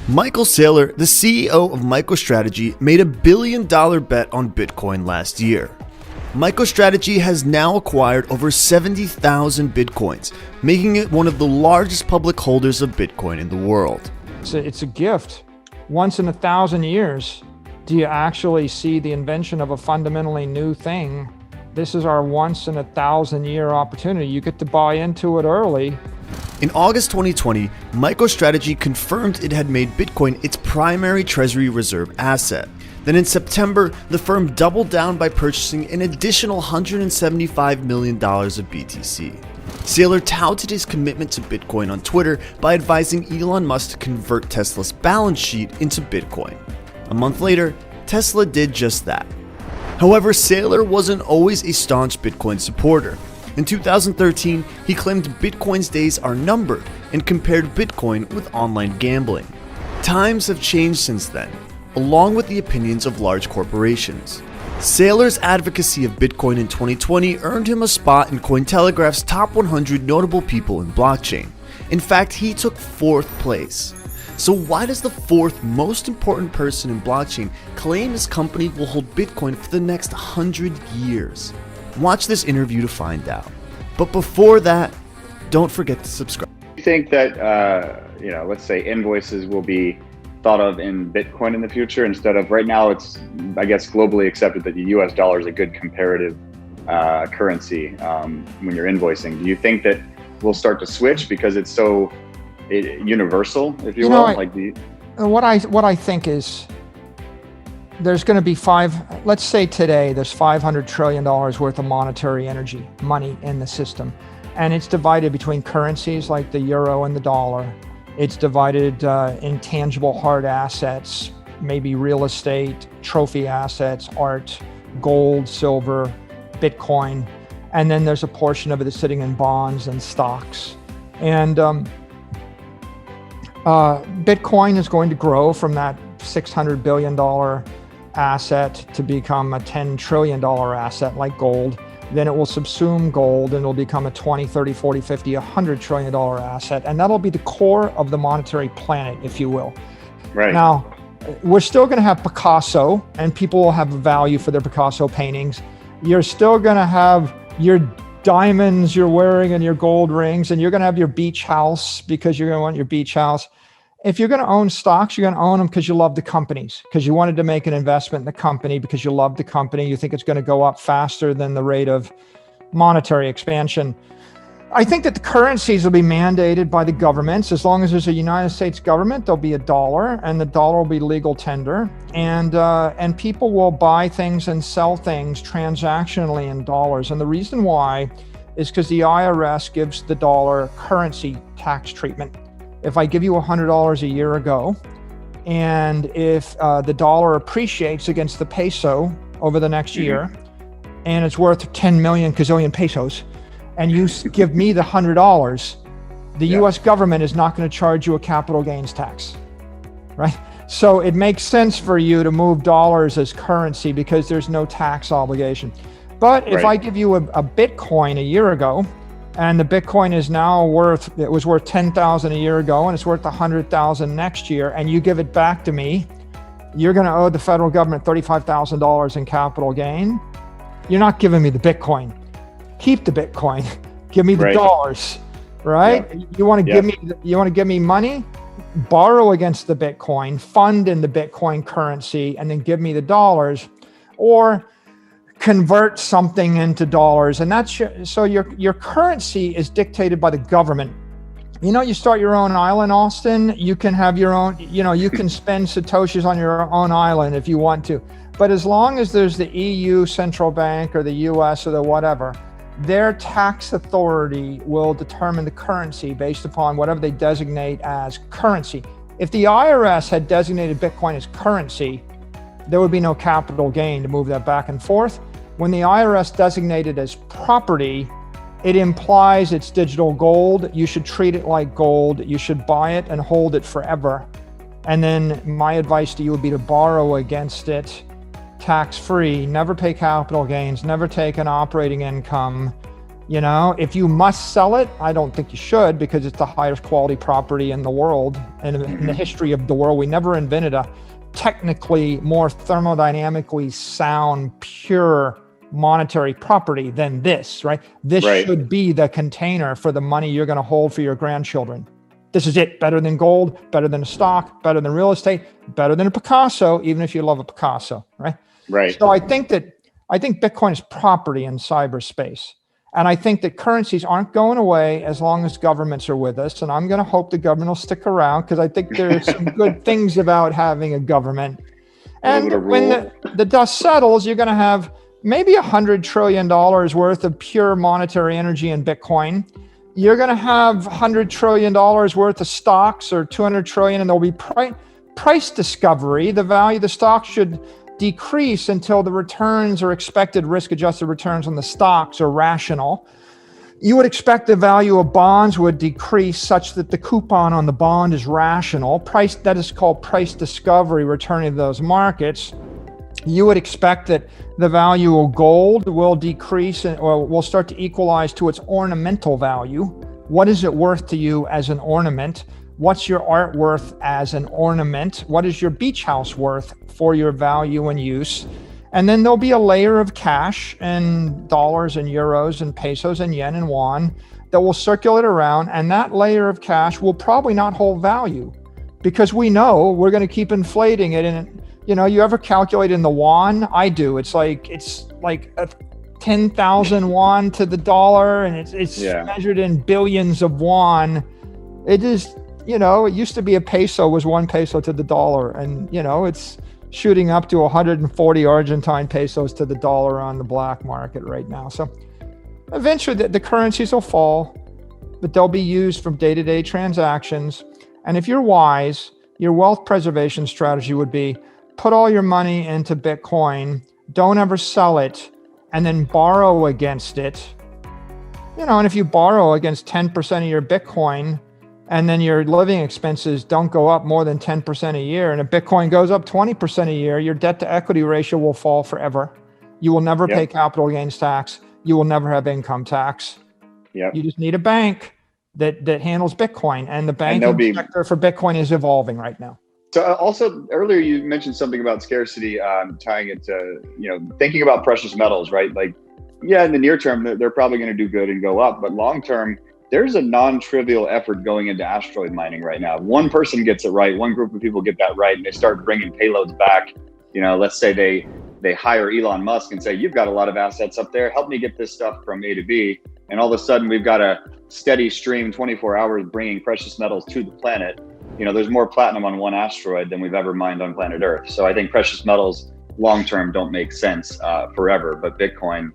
Michael Saylor, the CEO of MicroStrategy, made $1 billion bet on Bitcoin last year. MicroStrategy has now acquired over 70,000 Bitcoins, making it one of the largest public holders of Bitcoin in the world. It's a gift. Once in 1,000 years, do you actually see the invention of a fundamentally new thing? This is our once in 1,000-year opportunity. You get to buy into it early. In August 2020, MicroStrategy confirmed it had made Bitcoin its primary treasury reserve asset. Then in September, the firm doubled down by purchasing an additional $175 million of BTC. Saylor touted his commitment to Bitcoin on Twitter by advising Elon Musk to convert Tesla's balance sheet into Bitcoin. A month later, Tesla did just that. However, Saylor wasn't always a staunch Bitcoin supporter. In 2013, he claimed Bitcoin's days are numbered and compared Bitcoin with online gambling. Times have changed since then, along with the opinions of large corporations. Saylor's advocacy of Bitcoin in 2020 earned him a spot in Cointelegraph's top 100 notable people in blockchain. In fact, he took 4th place. So why does the 4th most important person in blockchain claim his company will hold Bitcoin for the next 100 years? Watch this interview to find out. But before that, don't forget to subscribe. Do you think that, let's say invoices will be thought of in Bitcoin in the future instead of right now? It's, I guess, globally accepted that the US dollar is a good comparative currency when you're invoicing. Do you think that we'll start to switch because it's so universal, if you will? What I think is there's going to be let's say today there's $500 trillion worth of monetary money in the system. And it's divided between currencies like the euro and the dollar. It's divided in tangible hard assets, maybe real estate, trophy assets, art, gold, silver, Bitcoin. And then there's a portion of it that's sitting in bonds and stocks. And Bitcoin is going to grow from that $600 billion asset to become a $10 trillion asset like gold. Then it will subsume gold and it'll become a 20, 30, 40, 50, $100 trillion asset. And that'll be the core of the monetary planet, if you will. Right. Now, we're still going to have Picasso and people will have a value for their Picasso paintings. You're still going to have your diamonds you're wearing and your gold rings, and you're going to have your beach house because you're going to want your beach house. If you're going to own stocks, you're going to own them because you love the companies, because you wanted to make an investment in the company, because you love the company. You think it's going to go up faster than the rate of monetary expansion. I think that the currencies will be mandated by the governments. As long as there's a United States government, there'll be a dollar, and the dollar will be legal tender. And people will buy things and sell things transactionally in dollars. And the reason why is because the IRS gives the dollar currency tax treatment. If I give you $100 a year ago, and if the dollar appreciates against the peso over the next year, and it's worth 10 million gazillion pesos, and you give me the $100, the US government is not going to charge you a capital gains tax, right? So it makes sense for you to move dollars as currency because there's no tax obligation. But if I give you a Bitcoin a year ago, and the Bitcoin is now it was worth 10,000 a year ago, and it's worth 100,000 next year, and you give it back to me, you're going to owe the federal government $35,000 in capital gain. You're not giving me the Bitcoin. Keep the Bitcoin. Give me the dollars, right? Yeah. You want to give me money? Borrow against the Bitcoin, fund in the Bitcoin currency, and then give me the dollars, or convert something into dollars. And that's your currency is dictated by the government. You start your own island, Austin, you can have your own, you can spend Satoshis on your own island if you want to. But as long as there's the EU central bank or the US or the whatever, their tax authority will determine the currency based upon whatever they designate as currency. If the IRS had designated Bitcoin as currency, there would be no capital gain to move that back and forth. When the IRS designated as property, it implies it's digital gold. You should treat it like gold. You should buy it and hold it forever. And then my advice to you would be to borrow against it tax-free, never pay capital gains, never take an operating income, You know, if you must sell it, I don't think you should, because it's the highest quality property in the world and in the history of the world. We never invented a technically more thermodynamically sound, pure monetary property than this, right? This should be the container for the money you're going to hold for your grandchildren. This is it. Better than gold, better than a stock, better than real estate, better than a Picasso, even if you love a Picasso, right? Right. So I think Bitcoin is property in cyberspace. And I think that currencies aren't going away as long as governments are with us. And I'm going to hope the government will stick around, because I think there's some good things about having a government. And when the dust settles, you're going to have maybe $100 trillion worth of pure monetary energy in Bitcoin. You're going to have $100 trillion worth of stocks, or 200 trillion, and there'll be price discovery. The value of the stock should decrease until the returns or expected risk-adjusted returns on the stocks are rational. You would expect the value of bonds would decrease such that the coupon on the bond is rational. That is called price discovery, returning to those markets. You would expect that the value of gold will decrease or will start to equalize to its ornamental value. What is it worth to you as an ornament? What's your art worth as an ornament? What is your beach house worth for your value and use? And then there'll be a layer of cash and dollars and euros and pesos and yen and yuan that will circulate around. And that layer of cash will probably not hold value, because we know we're going to keep inflating it. And you ever calculate in the yuan? I do. It's like a 10,000 yuan to the dollar, and it's measured in billions of yuan. It is. It used to be a peso was 1 peso to the dollar, and it's shooting up to 140 Argentine pesos to the dollar on the black market right now. So eventually the currencies will fall, but they'll be used from day-to-day transactions. And if you're wise, your wealth preservation strategy would be put all your money into Bitcoin, don't ever sell it, and then borrow against it. And if you borrow against 10% of your Bitcoin, and then your living expenses don't go up more than 10% a year, and if Bitcoin goes up 20% a year, your debt to equity ratio will fall forever. You will never pay capital gains tax. You will never have income tax. You just need a bank that handles Bitcoin, and the banking sector for Bitcoin is evolving right now. So also earlier you mentioned something about scarcity, tying it to, thinking about precious metals, right? Like, in the near term, they're probably going to do good and go up, but long term, there's a non-trivial effort going into asteroid mining right now. One person gets it right, one group of people get that right, and they start bringing payloads back. Let's say they hire Elon Musk and say, you've got a lot of assets up there, help me get this stuff from A to B. And all of a sudden we've got a steady stream 24 hours bringing precious metals to the planet. There's more platinum on one asteroid than we've ever mined on planet Earth. So I think precious metals long-term don't make sense forever, but Bitcoin,